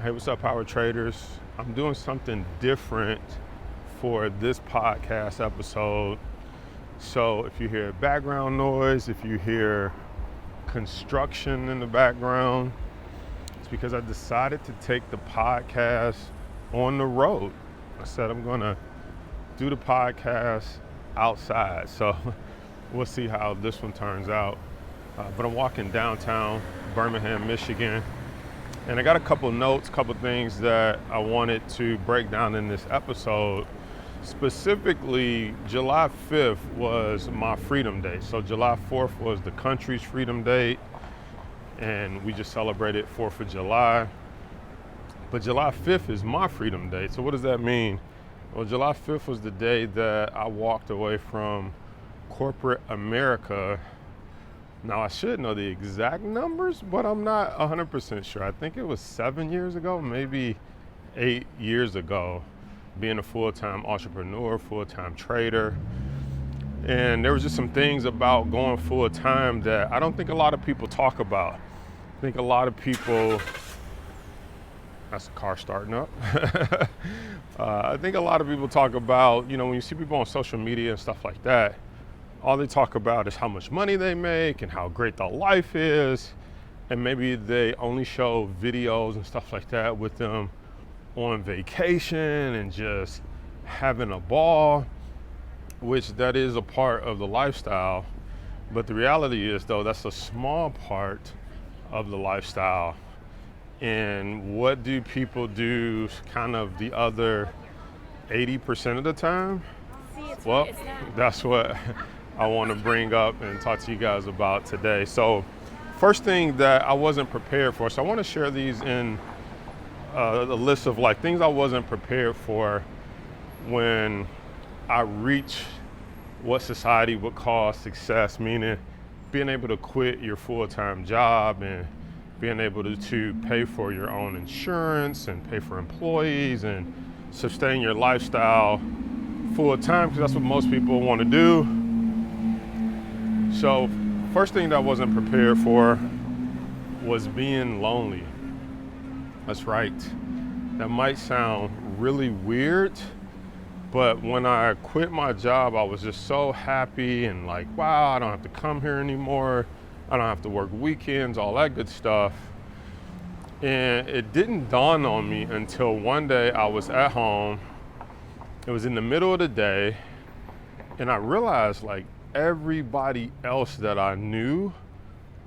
Hey, what's up, Power Traders? I'm doing something different for this podcast episode. So if you hear background noise, if you hear construction in the background, it's because I decided to take the podcast on the road. I said I'm gonna do the podcast outside. So we'll see how this one turns out. But I'm walking downtown Birmingham, Michigan. And I got a couple notes, couple things that I wanted to break down in this episode. Specifically, July 5th was my Freedom Day. So July 4th was the country's Freedom Day, and we just celebrated 4th of July. But July 5th is my Freedom Day. So what does that mean? Well, July 5th was the day that I walked away from corporate America. Now, I should know the exact numbers, but I'm not 100% sure. I think it was 7 years ago, maybe 8 years ago, being a full-time entrepreneur, full-time trader. And there was just some things about going full-time that I don't think a lot of people talk about. I think a lot of people, that's a car starting up. I think a lot of people talk about, when you see people on social media and stuff like that, all they talk about is how much money they make and how great their life is. And maybe they only show videos and stuff like that with them on vacation and just having a ball, which that is a part of the lifestyle. But the reality is, though, that's a small part of the lifestyle. And what do people do kind of the other 80% of the time? Well, that's what I want to bring up and talk to you guys about today. So first thing that I wasn't prepared for, so I want to share these in a list of things I wasn't prepared for when I reach what society would call success, meaning being able to quit your full-time job and being able to pay for your own insurance and pay for employees and sustain your lifestyle full-time, because that's what most people want to do. So first thing that I wasn't prepared for was being lonely. That's right. That might sound really weird, but when I quit my job, I was just so happy and wow, I don't have to come here anymore. I don't have to work weekends, all that good stuff. And it didn't dawn on me until one day I was at home. It was in the middle of the day, and I realized everybody else that I knew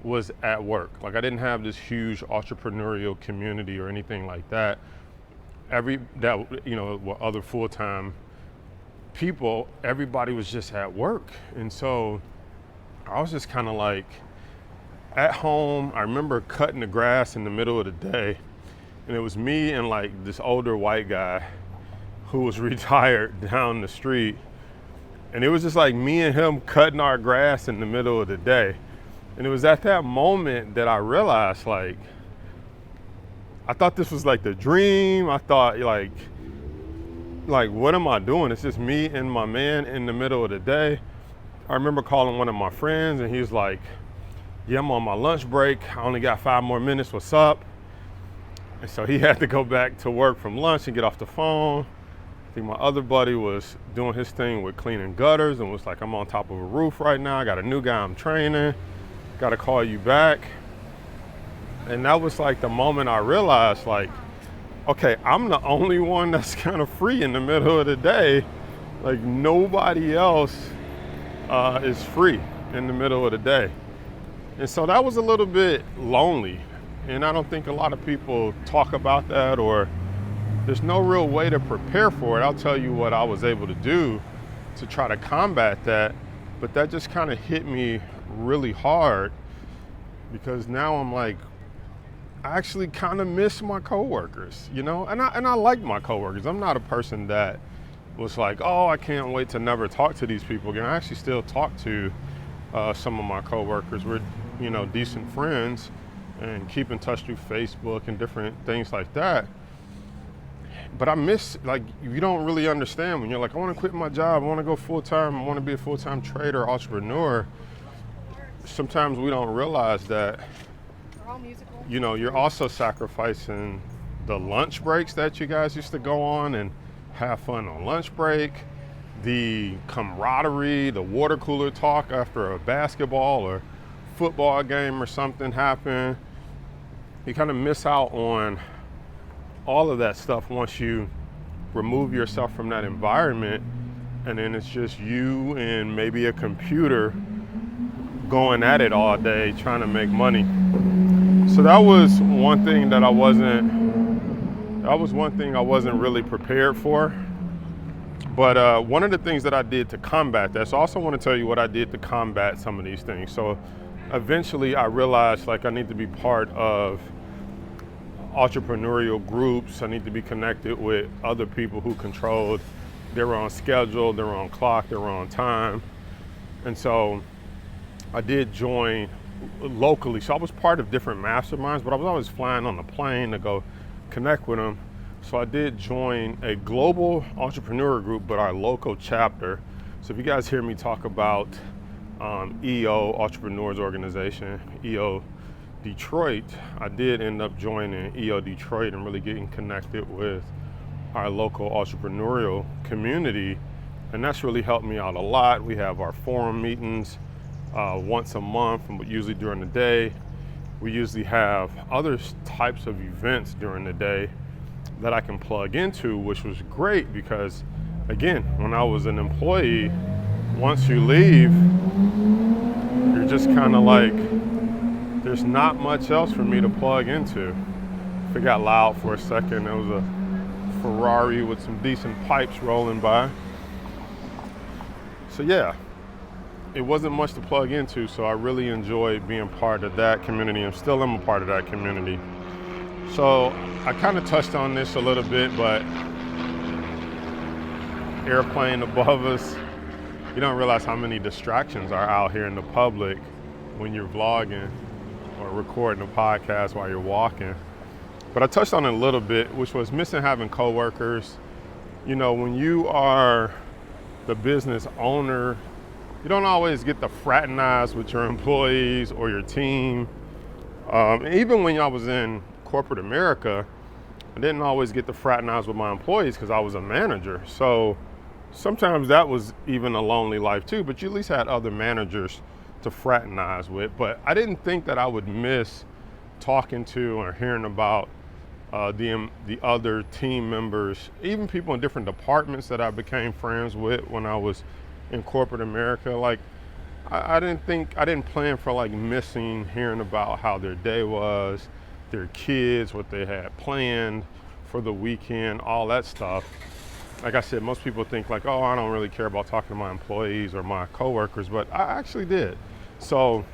was at work. I didn't have this huge entrepreneurial community or anything like that. Were other full-time people, everybody was just at work. And so I was just kind of at home. I remember cutting the grass in the middle of the day, and it was me and this older white guy who was retired down the street. And it was just me and him cutting our grass in the middle of the day. And it was at that moment that I realized, I thought this was the dream. I thought what am I doing? It's just me and my man in the middle of the day. I remember calling one of my friends, and he was like, yeah, I'm on my lunch break. I only got 5 more minutes. What's up? And so he had to go back to work from lunch and get off the phone. I think my other buddy was doing his thing with cleaning gutters and was like, I'm on top of a roof right now. I got a new guy I'm training. Got to call you back. And that was the moment I realized, okay, I'm the only one that's kind of free in the middle of the day. Nobody else is free in the middle of the day. And so that was a little bit lonely. And I don't think a lot of people talk about that, or there's no real way to prepare for it. I'll tell you what I was able to do to try to combat that. But that just kind of hit me really hard, because now I'm I actually kind of miss my coworkers, and I like my coworkers. I'm not a person that was oh, I can't wait to never talk to these people again. I actually still talk to some of my coworkers. We're decent friends and keep in touch through Facebook and different things like that. But I miss, you don't really understand when you're I want to quit my job, I want to go full-time, I want to be a full-time trader, entrepreneur. Sometimes we don't realize that, you're also sacrificing the lunch breaks that you guys used to go on and have fun on lunch break, the camaraderie, the water cooler talk after a basketball or football game or something happened. You kind of miss out on all of that stuff once you remove yourself from that environment, and then it's just you and maybe a computer going at it all day trying to make money. So that was one thing I wasn't really prepared for. But one of the things that I did to combat that, so I also want to tell you what I did to combat some of these things. So eventually I realized like I need to be part of entrepreneurial groups. I need to be connected with other people who controlled their own schedule, their own clock, their own time. And so I did join locally. So I was part of different masterminds, but I was always flying on the plane to go connect with them. So I did join a global entrepreneur group, but our local chapter. So if you guys hear me talk about EO, Entrepreneurs Organization, EO Detroit, I did end up joining EO Detroit and really getting connected with our local entrepreneurial community. And that's really helped me out a lot. We have our forum meetings once a month, usually during the day. We usually have other types of events during the day that I can plug into, which was great because, again, when I was an employee, once you leave, you're just kind of like, there's not much else for me to plug into. If it got loud for a second, there was a Ferrari with some decent pipes rolling by. So yeah, it wasn't much to plug into, so I really enjoyed being part of that community and still am a part of that community. So I kind of touched on this a little bit, but airplane above us, you don't realize how many distractions are out here in the public when you're vlogging or recording a podcast while you're walking. But I touched on it a little bit, which was missing having coworkers. You know, when you are the business owner, you don't always get to fraternize with your employees or your team. Even when I was in corporate America, I didn't always get to fraternize with my employees because I was a manager. So sometimes that was even a lonely life too, but you at least had other managers to fraternize with. But I didn't think that I would miss talking to or hearing about the other team members, even people in different departments that I became friends with when I was in corporate America. Like I didn't plan for like missing hearing about how their day was, their kids, what they had planned for the weekend, all that stuff. Like I said, most people think like, oh, I don't really care about talking to my employees or my coworkers, but I actually did. So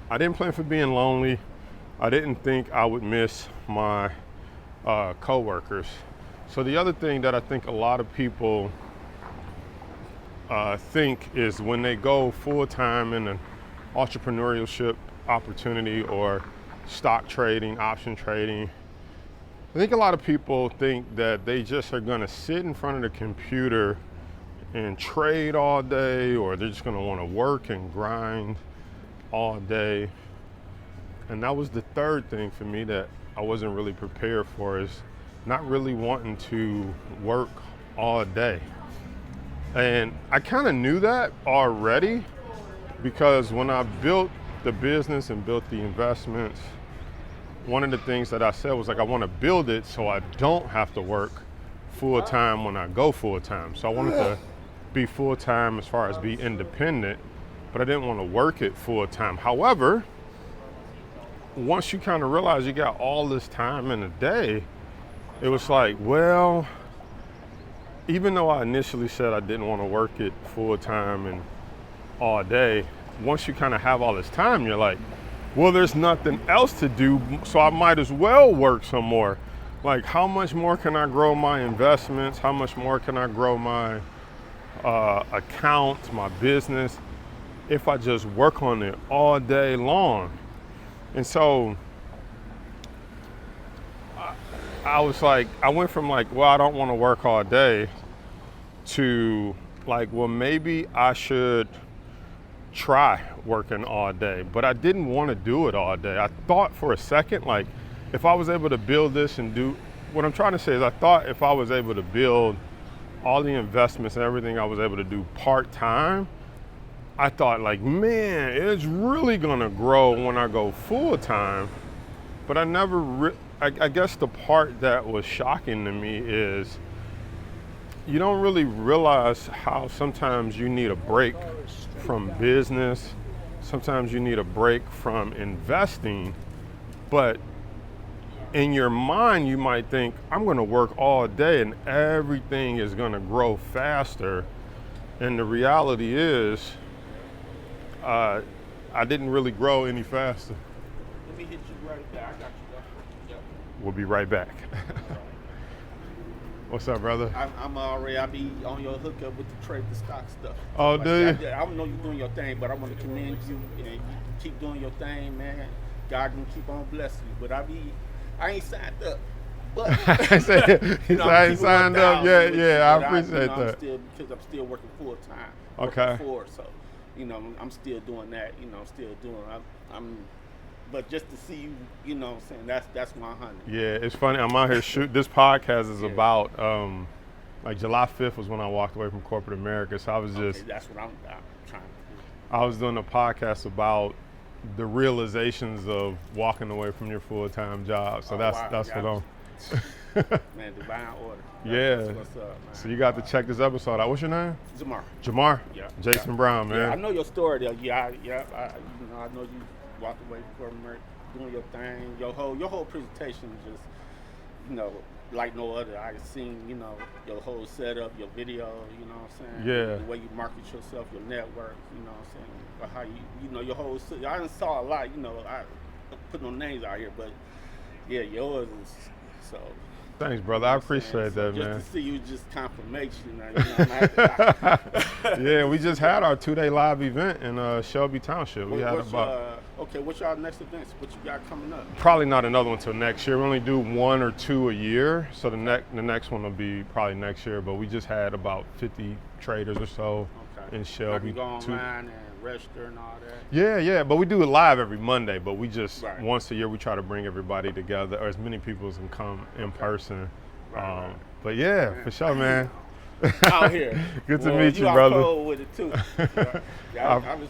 I didn't plan for being lonely. I didn't think I would miss my coworkers. So the other thing that I think a lot of people think is when they go full-time in an entrepreneurship opportunity or stock trading, option trading, I think a lot of people think that they just are gonna sit in front of the computer and trade all day, or they're just gonna wanna work and grind all day. And that was the third thing for me that I wasn't really prepared for, is not really wanting to work all day. And I kind of knew that already, because when I built the business and built the investments, one of the things that I said was like, I want to build it so I don't have to work full time when I go full time. So I wanted to be full time as far as be independent, but I didn't want to work it full time. However, once you kind of realize you got all this time in a day, it was like, well, even though I initially said I didn't want to work it full time and all day, once you kind of have all this time, you're like, well, there's nothing else to do, so I might as well work some more. Like, how much more can I grow my investments? How much more can I grow my account, my business, if I just work on it all day long? And so I was like, I went from like, well, I don't want to work all day, to like, well, maybe I should try working all day. But I didn't want to do it all day. I thought for a second, like, if I was able to build this and do, what I'm trying to say is I thought if I was able to build all the investments and everything I was able to do part-time, I thought like, man, it's really gonna grow when I go full-time. But I never, I guess the part that was shocking to me is you don't really realize how sometimes you need a break from business. Sometimes you need a break from investing, but in your mind, you might think, I'm gonna work all day and everything is gonna grow faster. And the reality is, I didn't really grow any faster. Let me hit you right there. I got you, bro. Yep. We'll be right back. What's up, brother? I'm already, I be on your hookup with the trade, the stock stuff. Oh, do you? I know you're doing your thing, but I want to commend you, and you keep doing your thing, man. God can keep on blessing you. But I ain't signed up. But I ain't signed up yet. Yeah, I appreciate that. Because I'm still working full time. Okay. So, I'm still doing that. I'm still doing. But just to see you, what I'm saying, that's 100. Yeah, it's funny. I'm out here shooting. This podcast is about, like July 5th was when I walked away from corporate America. So I was just. That's what I'm trying to do. I was doing a podcast about the realizations of walking away from your full-time job. So that's what I'm. Man, divine order. Yeah. That's what's up, man. So you got to check this episode out. What's your name? Jamar. Yeah. Jason Brown, man. Yeah, I know your story though. Yeah, I know you walked away from America, doing your thing. Your whole presentation is just, like no other. I seen, your whole setup, your video, what I'm saying? Yeah. The way you market yourself, your network, what I'm saying? Or how you, your whole, I done saw a lot, I put no names out here, but yeah, yours is, so. Thanks, brother. I appreciate that, man. Just to see you, just confirmation. Yeah, we just had our 2-day live event in Shelby Township. What's y'all next events? What you got coming up? Probably not another one till next year. We only do 1 or 2 a year, so the next one will be probably next year. But we just had about 50 traders or so in Shelby. You go online and register and all that. Yeah, but we do it live every Monday. But we just once a year we try to bring everybody together, or as many people as can come in person. But yeah, for sure, man. Out here. Good to meet you, brother. I'm cold with it too. I was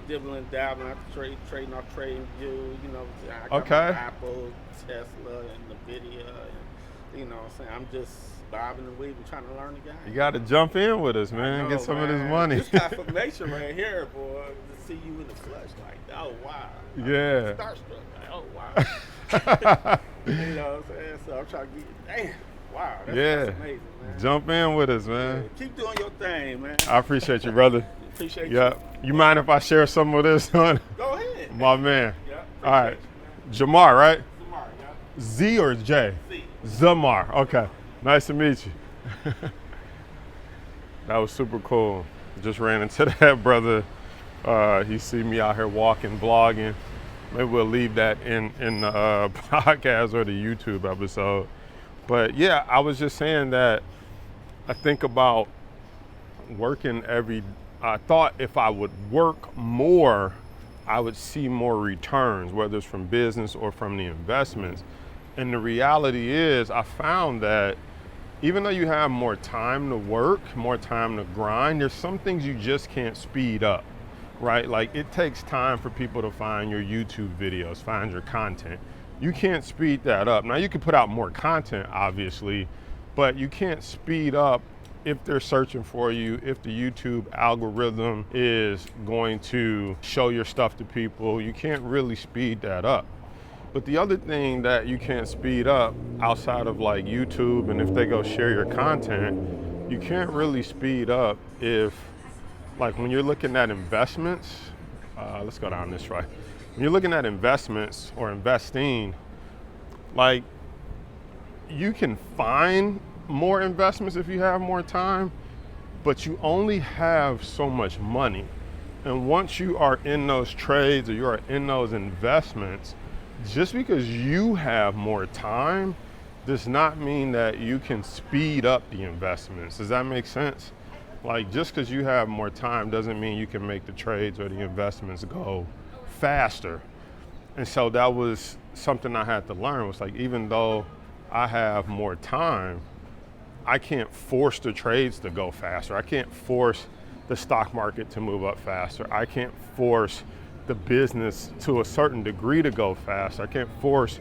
dibbling, dabbling, trading view. I got my Apple, Tesla, and NVIDIA. And, what I'm saying, I'm just bobbing and weaving, trying to learn the game. You got to jump in with us, man. Get some of this money. This confirmation right here, boy, to see you in the flesh, like, oh wow. Yeah. Starstruck, like, oh wow. You know what I'm saying? So I'm trying to get, damn, wow. That's amazing, man. Jump in with us, man. Yeah, keep doing your thing, man. I appreciate you, brother. Appreciate you. You mind if I share some of this, son? Go ahead. My man. Yeah. All right. Jamar, right? Zamar, yeah. Z or J? Z. Zamar. Okay. Nice to meet you. That was super cool. Just ran into that brother. He see me out here walking, vlogging. Maybe we'll leave that in the podcast or the YouTube episode. But yeah, I was just saying that I think about working I thought if I would work more, I would see more returns, whether it's from business or from the investments. And the reality is I found that even though you have more time to work, more time to grind, there's some things you just can't speed up, right? Like it takes time for people to find your YouTube videos, find your content. You can't speed that up. Now you can put out more content, obviously, but you can't speed up if they're searching for you, if the YouTube algorithm is going to show your stuff to people. You can't really speed that up. But the other thing that you can't speed up outside of like YouTube, and if they go share your content, you can't really speed up if, like when you're looking at investments, let's go down this way. When you're looking at investments or investing, like you can find more investments if you have more time, but you only have so much money. And once you are in those trades or you are in those investments, just because you have more time does not mean that you can speed up the investments. Does that make sense? Like just because you have more time doesn't mean you can make the trades or the investments go faster. And so that was something I had to learn was like, even though I have more time, I can't force the trades to go faster. I can't force the stock market to move up faster. I can't force the business to a certain degree to go faster. I can't force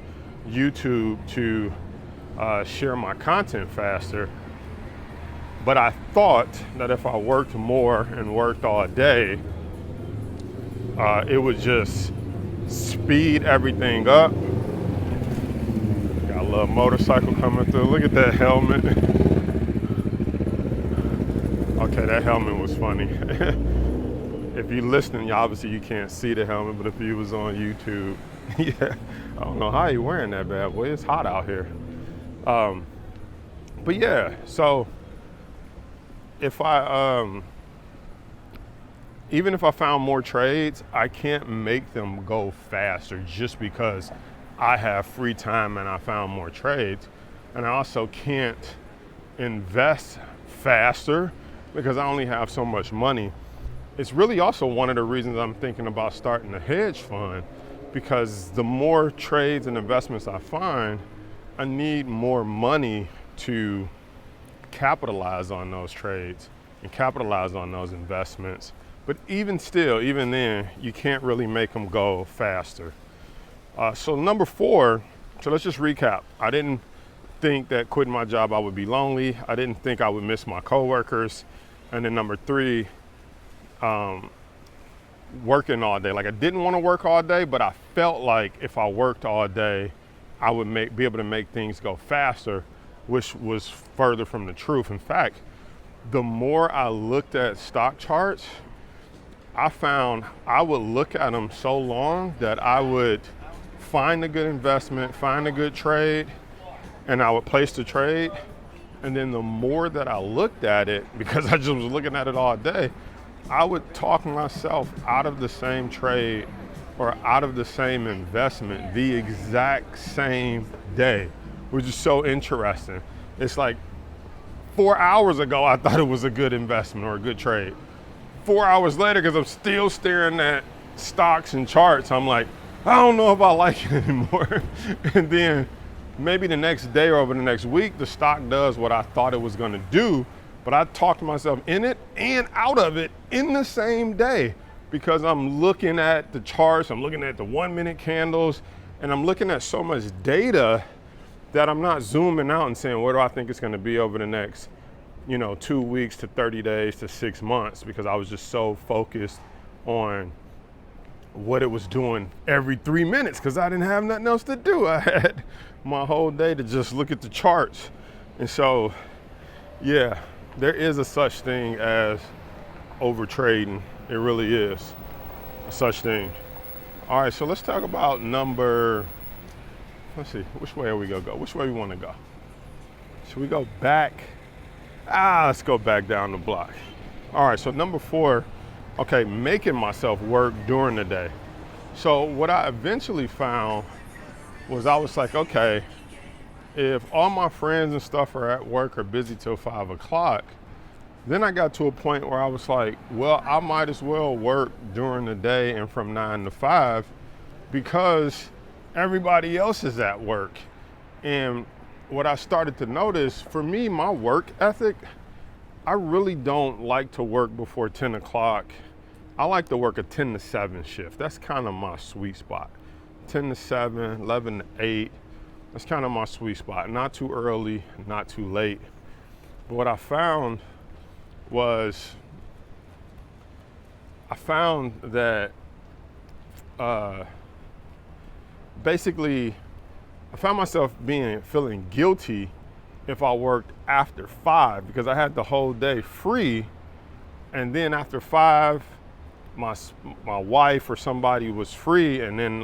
YouTube to share my content faster. But I thought that if I worked more and worked all day, it would just speed everything up. Got a little motorcycle coming through. Look at that helmet. Okay, that helmet was funny. If you're listening, obviously you can't see the helmet, but if you was on YouTube, yeah, I don't know how you wearing that bad boy. It's hot out here. But yeah, so if I, even if I found more trades, I can't make them go faster just because I have free time and I found more trades. And I also can't invest faster because I only have so much money. It's really also one of the reasons I'm thinking about starting a hedge fund, because the more trades and investments I find, I need more money to capitalize on those trades and capitalize on those investments. But even still, even then, you can't really make them go faster. So number 4, so let's just recap. I didn't think that quitting my job I would be lonely. I didn't think I would miss my coworkers. And then number 3, working all day. Like, I didn't want to work all day, but I felt like if I worked all day, I would be able to make things go faster, which was further from the truth. In fact, the more I looked at stock charts, I found I would look at them so long that I would find a good investment, find a good trade, and I would place the trade. And then the more that I looked at it, because I just was looking at it all day, I would talk myself out of the same trade or out of the same investment the exact same day, which is so interesting. It's like 4 hours ago, I thought it was a good investment or a good trade. 4 hours later, because I'm still staring at stocks and charts, I'm like, I don't know if I like it anymore. And then maybe the next day or over the next week, the stock does what I thought it was going to do, but I talked myself in it and out of it in the same day, because I'm looking at the charts, I'm looking at the 1-minute candles, and I'm looking at so much data that I'm not zooming out and saying, what do I think it's going to be over the next, 2 weeks to 30 days to 6 months, because I was just so focused on what it was doing every 3 minutes, because I didn't have nothing else to do. I had my whole day to just look at the charts. And so, yeah, there is a such thing as over trading. It really is a such thing. All right, so let's talk about let's see, which way are we gonna go? Which way we wanna go? Should we go back? Let's go back down the block. All right, so number 4, okay, making myself work during the day. So what I eventually found was I was like, okay, if all my friends and stuff are at work or busy till 5 o'clock, then I got to a point where I was like, well, I might as well work during the day and from 9 to 5 because everybody else is at work. And what I started to notice, for me, my work ethic, I really don't like to work before 10 o'clock. I like to work a 10 to 7 shift. That's kind of my sweet spot. 10 to 7, 11 to 8. That's kind of my sweet spot. Not too early, not too late. But what I found was, that basically, I found myself feeling guilty if I worked after 5 because I had the whole day free. And then after 5, my wife or somebody was free and then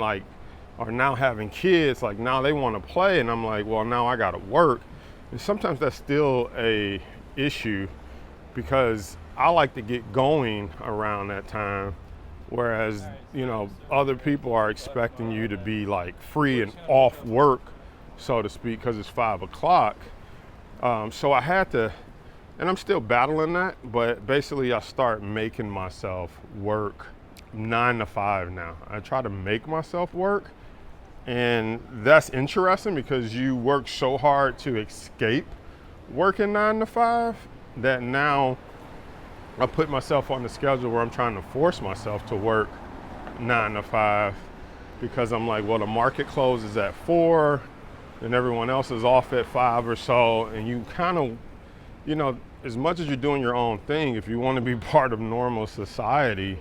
are now having kids, now they want to play. And I'm like, well, now I got to work. And sometimes that's still a issue because I like to get going around that time. Whereas, other people are expecting you to be free and off work, so to speak, because it's 5 o'clock. So I had to, and I'm still battling that, but basically I start making myself work 9 to 5 now. I try to make myself work And that's interesting because you work so hard to escape working 9 to 5 that now I put myself on the schedule where I'm trying to force myself to work 9 to 5 because I'm like, well, the market closes at 4 and everyone else is off at 5 or so. And you kind of, you know, as much as you're doing your own thing, if you want to be part of normal society,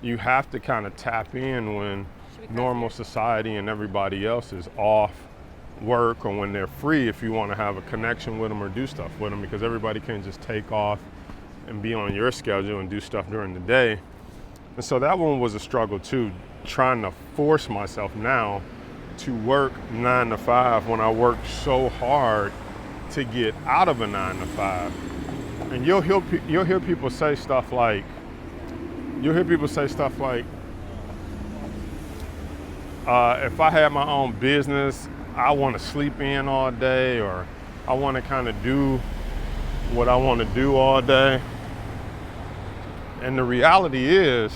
you have to kind of tap in when normal society and everybody else is off work or when they're free, if you want to have a connection with them or do stuff with them, because everybody can't just take off and be on your schedule and do stuff during the day. And so that one was a struggle too, trying to force myself now to work 9 to 5 when I worked so hard to get out of a 9 to 5. And you'll hear people say stuff like, if I had my own business, I want to sleep in all day, or I want to kind of do what I want to do all day. And the reality is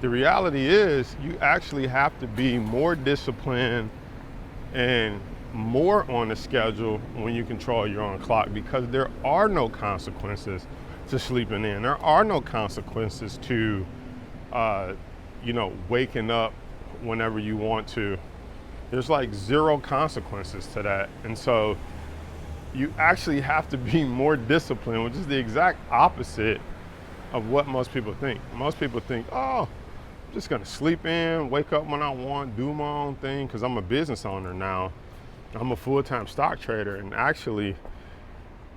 you actually have to be more disciplined and more on the schedule when you control your own clock, because there are no consequences to sleeping in. There are no consequences to waking up whenever you want to. There's like zero consequences to that. And so you actually have to be more disciplined, which is the exact opposite of what most people think. Most people think, oh, I'm just gonna sleep in, wake up when I want, do my own thing, because I'm a business owner now. I'm a full-time stock trader, and actually,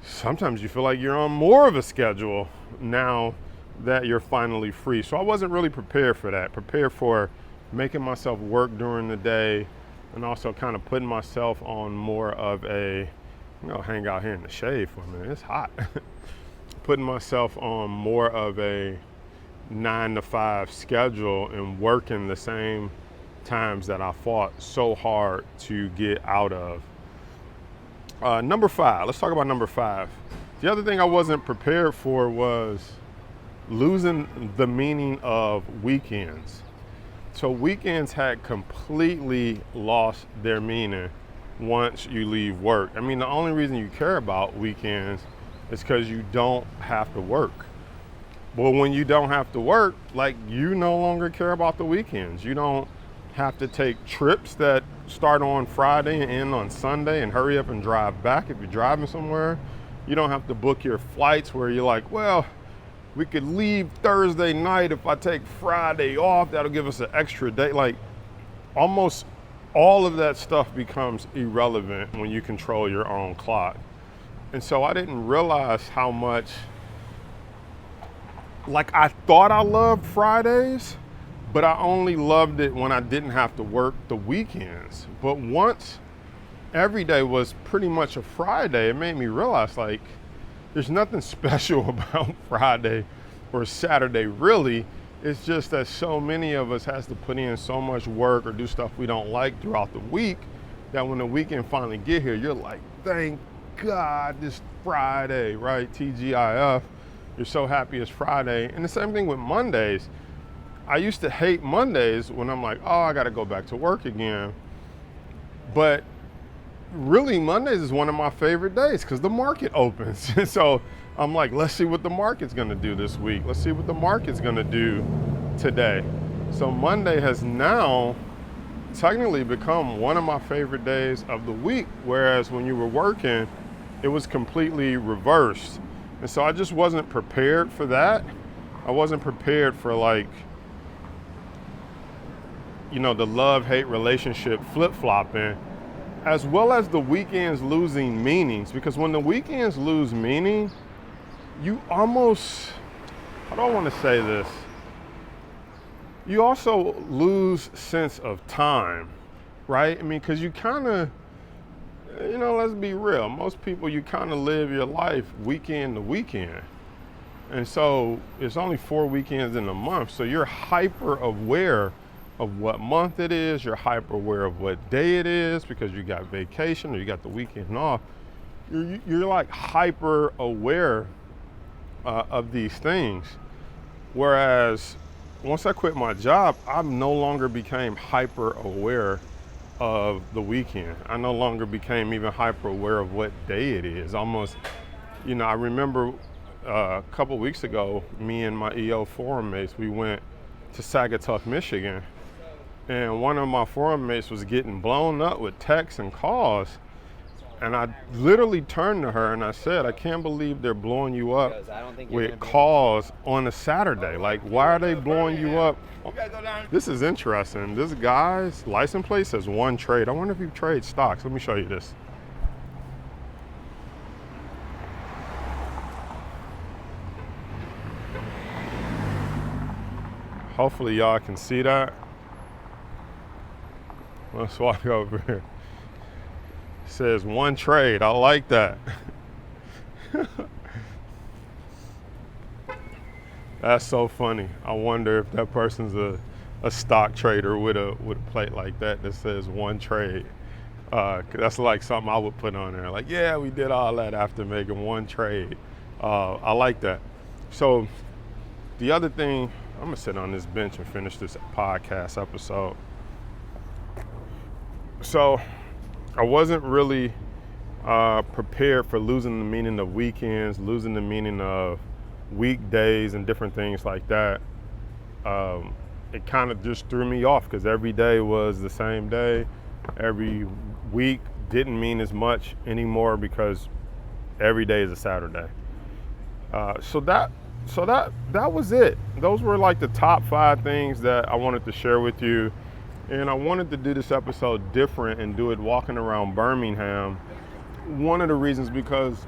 sometimes you feel like you're on more of a schedule now that you're finally free. So I wasn't really prepared for that, prepared for making myself work during the day and also kind of putting myself on more of a, hang out here in the shade for a minute, it's hot. Putting myself on more of a 9 to 5 schedule and working the same times that I fought so hard to get out of. Number 5, let's talk about number 5. The other thing I wasn't prepared for was losing the meaning of weekends. So weekends had completely lost their meaning once you leave work. I mean, the only reason you care about weekends is because you don't have to work. Well, when you don't have to work, like, you no longer care about the weekends. You don't have to take trips that start on Friday and end on Sunday and hurry up and drive back if you're driving somewhere. You don't have to book your flights where you're like, well, we could leave Thursday night. If I take Friday off, that'll give us an extra day. Like, almost all of that stuff becomes irrelevant when you control your own clock. And so I didn't realize how much, like, I thought I loved Fridays, but I only loved it when I didn't have to work the weekends. But once every day was pretty much a Friday, it made me realize, like, there's nothing special about Friday or Saturday, really. It's just that so many of us has to put in so much work or do stuff we don't like throughout the week that when the weekend finally get here, you're like, thank God this Friday, right? TGIF. You're so happy it's Friday. And the same thing with Mondays. I used to hate Mondays when I'm like, oh, I got to go back to work again. But really, Mondays is one of my favorite days because the market opens. So I'm like, let's see what the market's going to do this week. Let's see what the market's going to do today. So Monday has now technically become one of my favorite days of the week, whereas when you were working, it was completely reversed. And so I just wasn't prepared for that. I wasn't prepared for, like, the love-hate relationship flip-flopping, as well as the weekends losing meanings. Because when the weekends lose meaning, you almost, I don't want to say this, you also lose sense of time, right? I mean, because you kind of, let's be real. Most people, you kind of live your life weekend to weekend. And so it's only 4 weekends in a month. So you're hyper aware of what month it is. You're hyper aware of what day it is because you got vacation or you got the weekend off. You're like hyper aware of these things. Whereas once I quit my job, I no longer became hyper aware of the weekend. I no longer became even hyper aware of what day it is. Almost, I remember a couple weeks ago, me and my EO forum mates, we went to Saugatuck, Michigan, and one of my forum mates was getting blown up with texts and calls. And I literally turned to her and I said, I can't believe they're blowing you up with calls on a Saturday. Like, why are they blowing you up? This is interesting. This guy's license plate says one trade. I wonder if he trades stocks. Let me show you this. Hopefully y'all can see that. Let's walk over here. It says one trade. I like that. That's so funny. I wonder if that person's a stock trader with a plate like that says one trade. That's like something I would put on there. Like, yeah, we did all that after making one trade. I like that. So the other thing, I'm gonna sit on this bench and finish this podcast episode. So I wasn't really prepared for losing the meaning of weekends, losing the meaning of weekdays and different things like that. It kind of just threw me off because every day was the same day. Every week didn't mean as much anymore because every day is a Saturday. So that was it. Those were like the top 5 things that I wanted to share with you. And I wanted to do this episode different and do it walking around Birmingham. One of the reasons because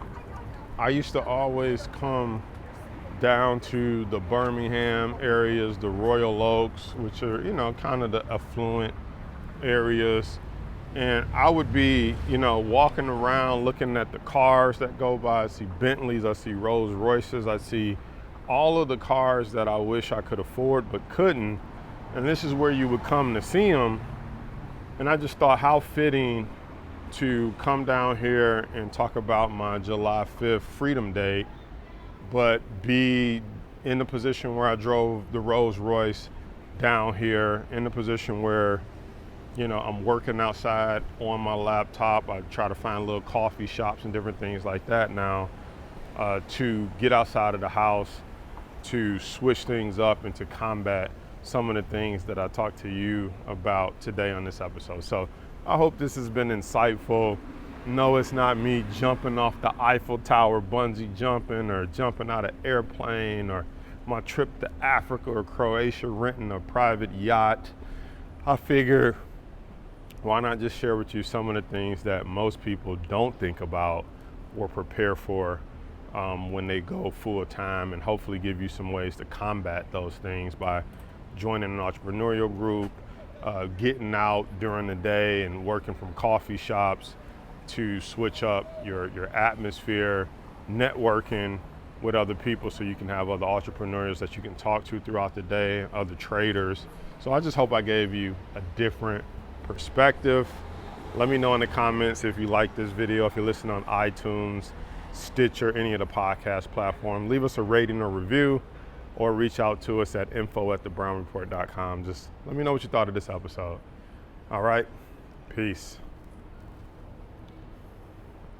I used to always come down to the Birmingham areas, the Royal Oaks, which are, kind of the affluent areas. And I would be, walking around looking at the cars that go by. I see Bentleys, I see Rolls Royces, I see all of the cars that I wish I could afford but couldn't. And this is where you would come to see them. And I just thought how fitting to come down here and talk about my July 5th Freedom Day, but be in the position where I drove the Rolls Royce down here, in the position where, I'm working outside on my laptop. I try to find little coffee shops and different things like that now to get outside of the house, to switch things up and to combat some of the things that I talked to you about today on this episode. So I hope this has been insightful. No, it's not me jumping off the Eiffel Tower, bungee jumping, or jumping out of an airplane, or my trip to Africa or Croatia, renting a private yacht. I figure, why not just share with you some of the things that most people don't think about or prepare for when they go full time, and hopefully give you some ways to combat those things by joining an entrepreneurial group, getting out during the day and working from coffee shops to switch up your atmosphere, networking with other people so you can have other entrepreneurs that you can talk to throughout the day, other traders. So I just hope I gave you a different perspective. Let me know in the comments if you like this video, if you're listening on iTunes, Stitcher, any of the podcast platform. Leave us a rating or review, or reach out to us at info@thebrownreport.com. Just let me know what you thought of this episode. All right, peace.